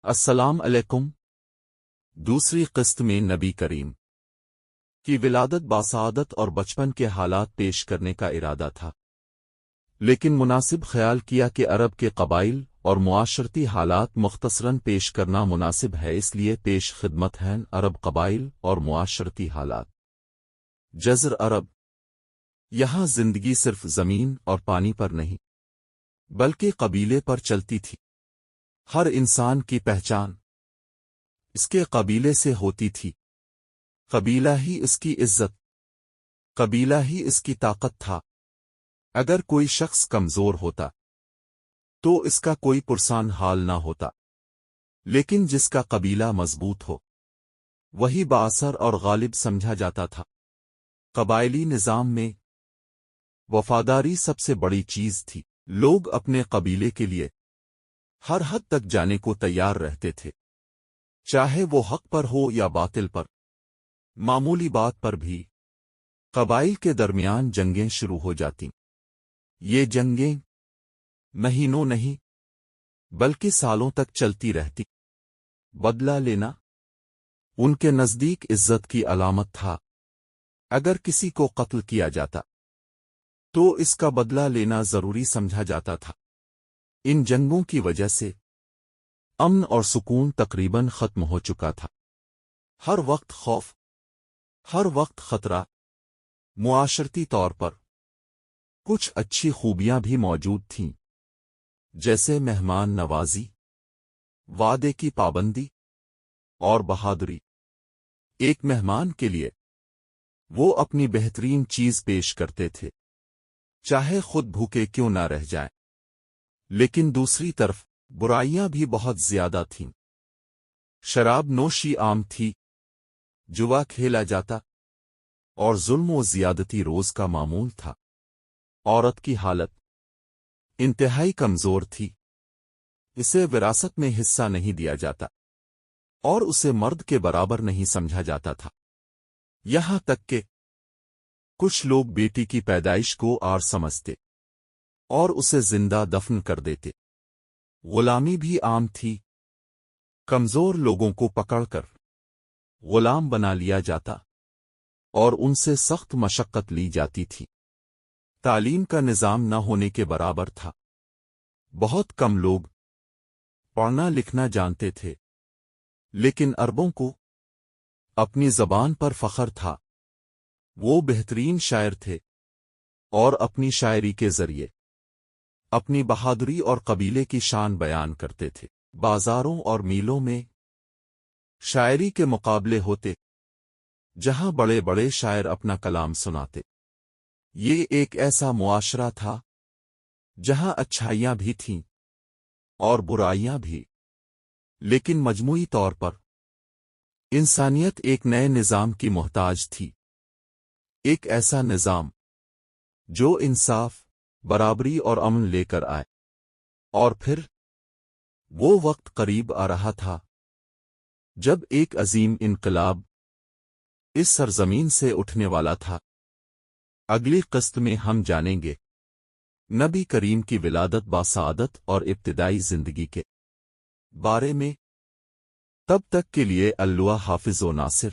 السلام علیکم۔ دوسری قسط میں نبی کریم کی ولادت باسعادت اور بچپن کے حالات پیش کرنے کا ارادہ تھا، لیکن مناسب خیال کیا کہ عرب کے قبائل اور معاشرتی حالات مختصراً پیش کرنا مناسب ہے، اس لیے پیش خدمت ہیں عرب قبائل اور معاشرتی حالات۔ جزر عرب، یہاں زندگی صرف زمین اور پانی پر نہیں بلکہ قبیلے پر چلتی تھی۔ ہر انسان کی پہچان اس کے قبیلے سے ہوتی تھی، قبیلہ ہی اس کی عزت، قبیلہ ہی اس کی طاقت تھا۔ اگر کوئی شخص کمزور ہوتا تو اس کا کوئی پرسان حال نہ ہوتا، لیکن جس کا قبیلہ مضبوط ہو وہی بااثر اور غالب سمجھا جاتا تھا۔ قبائلی نظام میں وفاداری سب سے بڑی چیز تھی۔ لوگ اپنے قبیلے کے لیے ہر حد تک جانے کو تیار رہتے تھے، چاہے وہ حق پر ہو یا باطل پر۔ معمولی بات پر بھی قبائل کے درمیان جنگیں شروع ہو جاتی۔ یہ جنگیں مہینوں نہیں بلکہ سالوں تک چلتی رہتی۔ بدلہ لینا ان کے نزدیک عزت کی علامت تھا۔ اگر کسی کو قتل کیا جاتا تو اس کا بدلہ لینا ضروری سمجھا جاتا تھا۔ ان جنگوں کی وجہ سے امن اور سکون تقریباً ختم ہو چکا تھا۔ ہر وقت خوف، ہر وقت خطرہ۔ معاشرتی طور پر کچھ اچھی خوبیاں بھی موجود تھیں، جیسے مہمان نوازی، وعدے کی پابندی اور بہادری۔ ایک مہمان کے لیے وہ اپنی بہترین چیز پیش کرتے تھے، چاہے خود بھوکے کیوں نہ رہ جائیں۔ لیکن دوسری طرف برائیاں بھی بہت زیادہ تھیں۔ شراب نوشی عام تھی، جوا کھیلا جاتا اور ظلم و زیادتی روز کا معمول تھا۔ عورت کی حالت انتہائی کمزور تھی، اسے وراثت میں حصہ نہیں دیا جاتا اور اسے مرد کے برابر نہیں سمجھا جاتا تھا۔ یہاں تک کہ کچھ لوگ بیٹی کی پیدائش کو عار سمجھتے اور اسے زندہ دفن کر دیتے۔ غلامی بھی عام تھی، کمزور لوگوں کو پکڑ کر غلام بنا لیا جاتا اور ان سے سخت مشقت لی جاتی تھی۔ تعلیم کا نظام نہ ہونے کے برابر تھا، بہت کم لوگ پڑھنا لکھنا جانتے تھے، لیکن عربوں کو اپنی زبان پر فخر تھا۔ وہ بہترین شاعر تھے اور اپنی شاعری کے ذریعے اپنی بہادری اور قبیلے کی شان بیان کرتے تھے۔ بازاروں اور میلوں میں شاعری کے مقابلے ہوتے، جہاں بڑے بڑے شاعر اپنا کلام سناتے۔ یہ ایک ایسا معاشرہ تھا جہاں اچھائیاں بھی تھیں اور برائیاں بھی، لیکن مجموعی طور پر انسانیت ایک نئے نظام کی محتاج تھی، ایک ایسا نظام جو انصاف، برابری اور امن لے کر آئے۔ اور پھر وہ وقت قریب آ رہا تھا جب ایک عظیم انقلاب اس سرزمین سے اٹھنے والا تھا۔ اگلی قسط میں ہم جانیں گے نبی کریم کی ولادت باسعادت اور ابتدائی زندگی کے بارے میں۔ تب تک کے لیے اللہ حافظ و ناصر۔